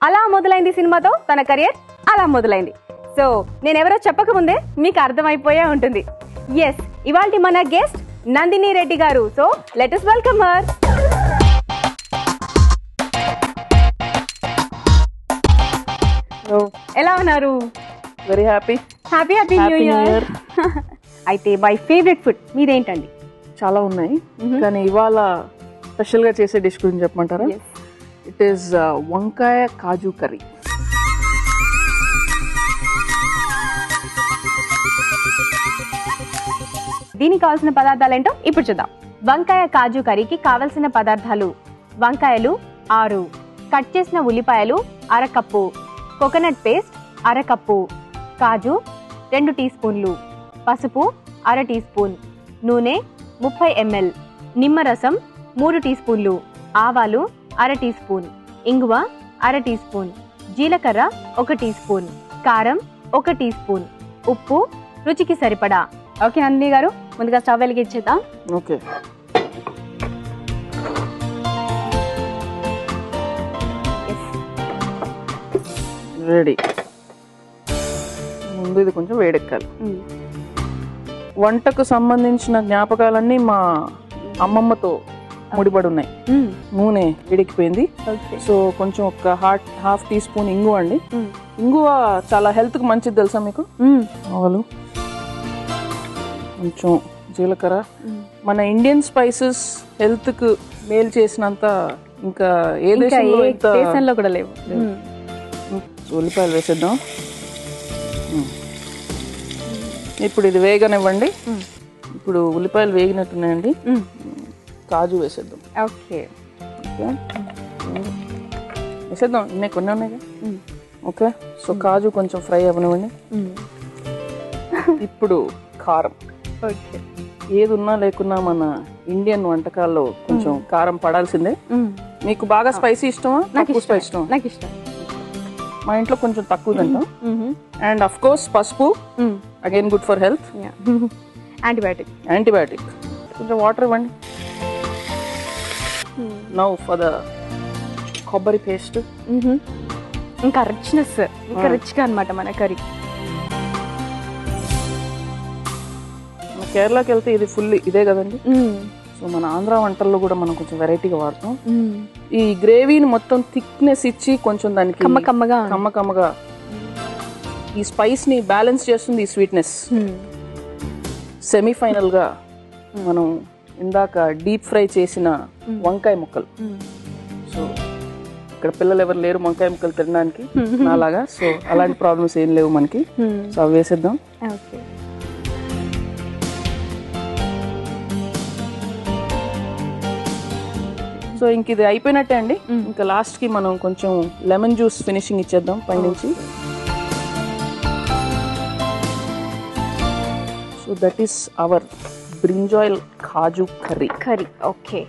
అలా మొదలైంది సినిమాతో తన కెరియర్ అలా మొదలైంది. సో నేనెవరో చెప్పకముందే మీకు అర్థమైపోయే ఉంటుంది. ఎస్, ఇవాల్టి మన గెస్ట్ నందిని రెడ్డి గారు. So let us welcome her. ఎలా ఉన్నారు? Very happy new year. అయితే మై ఫేవరెట్ ఫుడ్ మీదేంటండి? చాలా ఉన్నాయి, కానీ ఇవాళ స్పెషల్గా చేసే డిష్ గురించి చెప్పమంటారా? ఇట్ ఈస్ వంకాయ కాజు కర్రీ. దీనికి కావాల్సిన పదార్థాలు ఏంటో ఇప్పుడు చూద్దాం. వంకాయ కాజు కర్రీకి కావలసిన పదార్థాలు: వంకాయలు 6, కట్ చేసిన ఉల్లిపాయలు 1/2 కప్పు, కోకోనట్ పేస్ట్ 1/2 కప్పు, కాజు 2 టీ స్పూన్లు, పసుపు 1/2 టీ స్పూన్, నూనె 30 ml, నిమ్మరసం 3 టీ స్పూన్లు, ఆవాలు 1/2 టీ స్పూన్, ఇంగువ 1/2 టీ స్పూన్, జీలకర్ర 1 టీ స్పూన్, కారం 1 టీ స్పూన్, ఉప్పు రుచికి సరిపడా. ఓకే నందిని గారు, ముందుగా స్టవ్ వెలిగించేద్దాం. Okay, ready. ముందు ఇది కొంచెం వేడెక్కాలి. వంటకు సంబంధించిన జ్ఞాపకాలన్నీ మా అమ్మమ్మతో ముడిపడి ఉన్నాయి. నూనె వేడెక్కిపోయింది. సో కొంచెం ఒక హాఫ్ టీ స్పూన్ ఇంగువ అండి. ఇంగువ చాలా హెల్త్కి మంచిది తెలుసా మీకు? ఆవాలు, కొంచెం జీలకర్ర. మన ఇండియన్ స్పైసెస్ హెల్త్కి మేలు చేసినంత ఇంకా ఏ దేశంలో కూడా లేవు. ఉల్లిపాయలు వేసేద్దాం. ఇప్పుడు ఇది వేగనివ్వండి. ఇప్పుడు ఉల్లిపాయలు వేగినట్టున్నాయండి. కాజు వేసేద్దాం. ఓకే వేసేద్దాం, ఇన్ని కొన్ని ఉన్నాయి. ఓకే, సో కాజు కొంచెం ఫ్రై అవ్వనివ్వండి. ఇప్పుడు కారం. ఓకే, ఏది ఉన్నా లేకున్నా మన ఇండియన్ వంటకాల్లో కొంచెం కారం పడాల్సిందే. మీకు బాగా స్పైసీ ఇష్టమా? నాకు స్పైసీ ఇష్టం. నాకు ఇష్టం. మా ఇంట్లో కొంచెం తక్కువ తింటాం. అండ్ అఫ్ కోర్స్ పసుపు, again good for health. Antibiotic. కొంచెం వాటర్ ఇవ్వండి. నౌ ఫర్ ద కొబ్బరి పేస్ట్. ఇంకా రిచ్నెస్, ఇంకా రిచ్గా అనమాట మన కర్రీ. కేరళకి వెళ్తే ఇది ఫుల్ ఇదే కదండి. సో మన ఆంధ్ర వంటల్లో కూడా మనం కొంచెం వెరైటీగా వాడతాం. ఈ గ్రేవీని మొత్తం థిక్నెస్ ఇచ్చి కొంచెం దానికి కమ్మగా ఈ స్పైస్ ని బ్యాలెన్స్ చేస్తుంది ఈ స్వీట్నెస్. సెమీఫైనల్ గా మనం ఇందాక డీప్ ఫ్రై చేసిన వంకాయ ముక్కలు. సో ఇక్కడ పిల్లలు ఎవరు లేరు వంకాయ ముక్కలు తినడానికి నాలాగా. సో అలాంటి ప్రాబ్లమ్స్ ఏం లేవు మనకి. సో అవి వేసేద్దాం. సో ఇంక ఇది అయిపోయినట్టే అండి. ఇంకా లాస్ట్ కి మనం కొంచెం లెమన్ జ్యూస్ ఫినిషింగ్ ఇచ్చేద్దాం పైనుంచి. So that is our brinjal kaju curry. Okay.